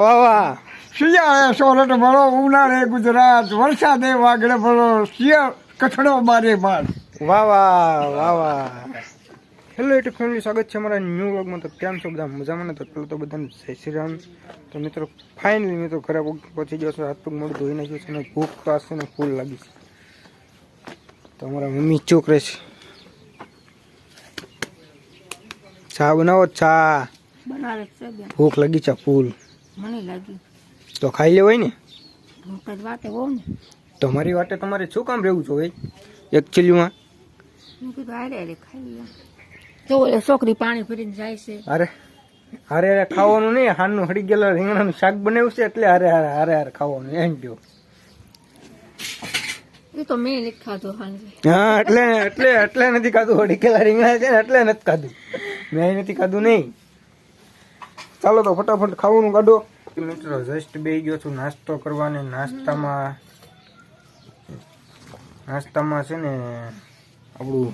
વાહ વાહ. શિયાળે સોરઠ ભરો, ઉનાળે ગુજરાત, વરસાદે વાગડે ભરો, શિયાળ કઠડો મારે માર. વાહ વાહ વાહ વાહ. હેલો યુટ્યુબ ફેમિલી, સ્વાગત છે અમારા ન્યૂ વ્લોગમાં. તો કેમ છો બધા? મજામાં ને? તો પેલું તો બધાને જય શ્રી રામ. તો મિત્રો ફાઇનલી મિત્રો ઘરે પહોંચી ગયો છું. હાથ પગ મોડું ધોઈ નાખ્યું છે અને ભૂખ તો હશે ને ફૂલ લાગી છે. તો અમારા મમ્મી ચોકરે છે. ચા બનાવો, ચા બનાવે છે બેન. ભૂખ લાગી છે ફૂલ. મને લાગી તો ખાઈ લેવાય ને. ભૂખ જ વાતે હોવ ને. તમારી વાટે તમારે શું કામ રહેવું છો ભાઈ એકચ્યુઅલીમાં? મેં કીધું હારે હારે ખાઈ લે. તો ઓલે છોકરી પાણી ભરીને જાય છે. અરે હારે હારે ખાવાનું નહીં, હાનનું હળી ગયેલા રીંગણાનું શાક બનાવ્યું છે એટલે હારે હારે હારે હારે ખાવાનું એમ કહો. એ તો મેં નથી ખાધો સાંજે. હા એટલે નથી ખાધું. હળી ગયેલા રીંગણા છે ને એટલે નથી ખાધું. મેં નથી ખાધું નહીં. ચાલો તો ફટાફટ ખાવાનું કાઢો. મિત્રો જસ્ટ બેસી ગયો છું નાસ્તો કરવાને. નાસ્તામાં છે ને આપણું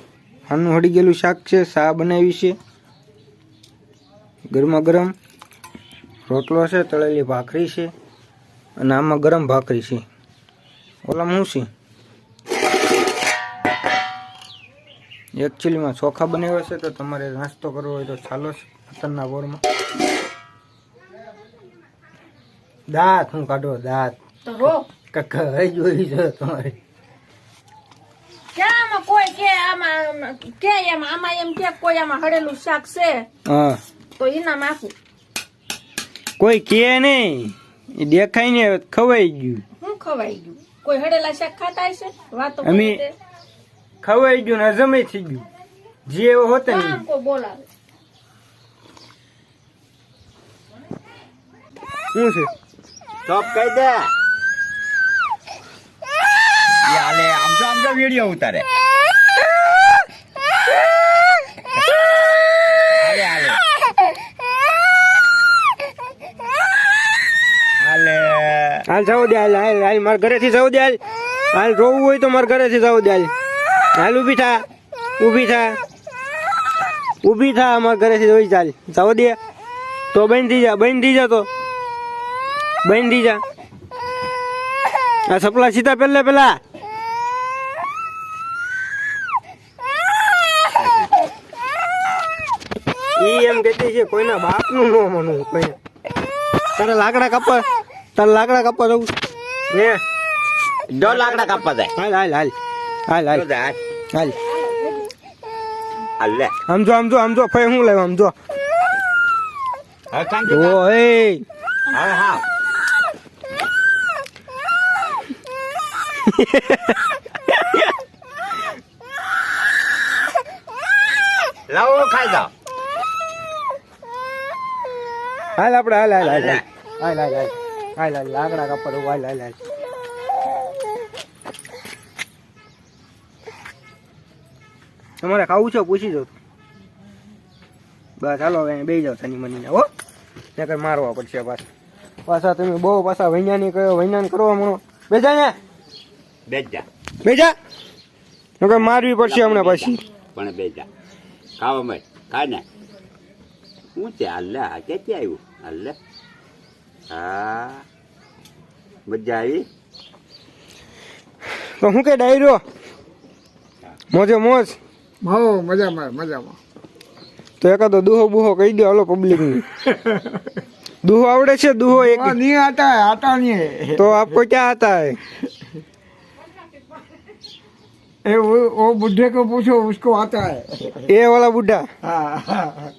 હાનનું હળી ગયેલું શાક છે, ચા બનાવી છે, ગરમા ગરમ રોટલો છે, તળેલી ભાખરી છે અને આમાં ગરમ ભાખરી છે. ઓલામાં શું છે? એકચ્યુઅલીમાં ચોખા બનાવ્યા છે. તો તમારે નાસ્તો કરવો હોય તો ચાલો ખતરના બોરમાં. દાંત હું કાઢો દાંત તો રો કઈ જોઈ છે તમારે? ક્યાંમાં કોઈ કે આમાં કે એમ આમાં એમ કે કોઈ આમાં હળેલું શાક છે હા, તો એના માખું કોઈ કે નહીં, એ દેખાય ને ખવાઈ ગયું. હું ખવાઈ ગયું? કોઈ હળેલા શાક ખાતા હશે? વાતો અમે કરે ખવાઈ ગયું ને હજમે થઈ ગયું. જે એવો હોતે ને કામ કો બોલાવે. શું છે? સ્ટોપ કહી દે. યાલે આમ તો વિડિયો ઉતારે. હાલે હાલે હાલે હાલ જવું દે, હાલ હાલ હાલ મારા ઘરેથી જવું દે, હાલ હાલ રોવું હોય તો મારા ઘરેથી જવું દે, હાલ હાલ ઊભી થા, ઊભી થા, ઊભી થા, અમારા ઘરેથી જોઈ ચાલ જવું દે. તો બંધ થઈ જા, બંધ થઈ જા, તો બંધ થઈ જા. આ સપલા સીધા પેલા ઈ એમ કહેતી છે કોઈના બાપનું ન માનવું. કોઈ તારે લાકડા કાપવા જવું ને? જો લાકડા કાપવા જાય. હાલ હાલ હાલ હાલ હાલ જો જાય. હાલ. હાલે આમ જો ફઈ હું લાવ્યો, આમ જો. હવે શાંતિ ઓ કર. એ હવે હા લાવો ખાઈ જાઓ. હાલ આપણે હાલ હાલ હાલ હાલ હાલ હાલ હાલ હાલ હાલ લાકડા કાપવા જવું. હાલ હાલ હાલ. તમારે ખાવું છે પૂછી જાવ. બસ હાલો હવે બેસી જાવ તની મનીને. હો નકર મારવા પડશે પાછા તમે બહુ પાછા વૈજ્ઞાનિક વૈજ્ઞાન કરવા મળો. બેજા ને બેજા બેજા નકર મારવી પડશે હમણાં પાછી. પણ બેજા ખાવા મય ખાય ને. શું છે? હાલે આ ક્યાંથી આવ્યું? હાલે હા મજા આવી. તો હું કે ડાયરો મોજે મોજ. હો મજામાં મજામાં. તો એકાદો દુહો બુહો કહી દો હાલો પબ્લિક ને. દુહો આવડે છે? દુહો એક नहीं आता है, आता नहीं है. तो आपको क्या आता है? वो बुढ़े को पूछो, उसको आता है. ये वाला बुढ़ा हाँ, हाँ.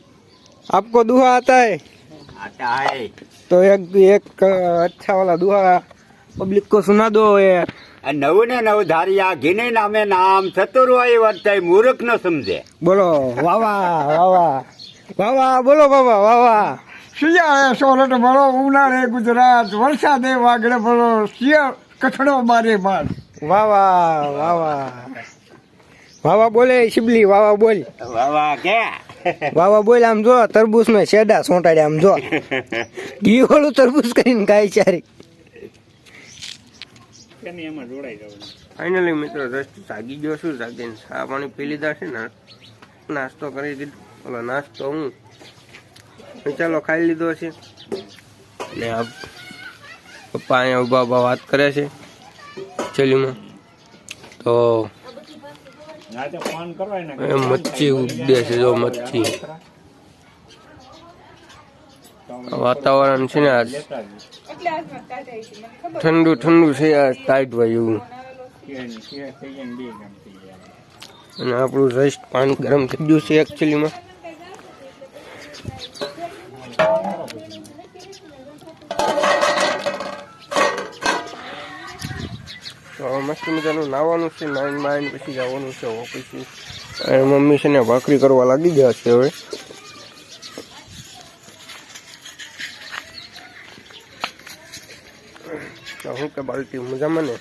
आपको दुहा आता है? आता है. तो एक अच्छा वाला दुहा पब्लिक को सुना दो. ये નવ ને નવ ધારિયા ઘીને નામે નામ ચતુર્વાય વર્તાય મૂર્ખ ન સમજે. બોલો વાહ વાહ વાહ વાહ વાહ વાહ. બોલો બાબા વાહ વાહ. શિયાળે સોરઠ ભરો, ઉનાળે ગુજરાત, વરસાદે વાગડે ભરો, શિયાળ કઠડો મારે માર. વાહ વાહ વાહ વાહ વાહ વાહ. બોલે શિબલી વાહ વાહ બોલ. વાહ વાહ કે વાહ વાહ બોલ. આમ જો તરબૂચ માં શેડા સોંટાડે, આમ જો ઘી વાળું તરબૂચ કરીને ખાય ચારી. ફાઇનલી મિત્રો જસ્ટ જાગી ગયો છું. જાગીને ચા પાણી પી લીધા છે ને નાસ્તો કરી દીધો. ઓલો નાસ્તો હું ચાલો ખાઈ લીધો છે. ને આ પપ્પા અહીંયા ઊભા ઊભા વાત કરે છે છેલ્લીમાં. તો મચ્છી ઉડે છે, જો મચ્છી. વાતાવરણ છે ને આજ ઠંડુ ઠંડુ છે આ ટાઈટ હોય એવું. અને આપણું રસ્ટ પાણી ગરમ થઈ ગયું છે એકચ્યુઅલીમાં. તો મસ્ત મજાનું નાવાનું છે, નાઈન બાઈન પછી જવાનું છે ઓફિસે. અને મમ્મી છે ને ભાખરી કરવા લાગી ગયા છે હવે. તો હું કે બાલટી મજામાં ને?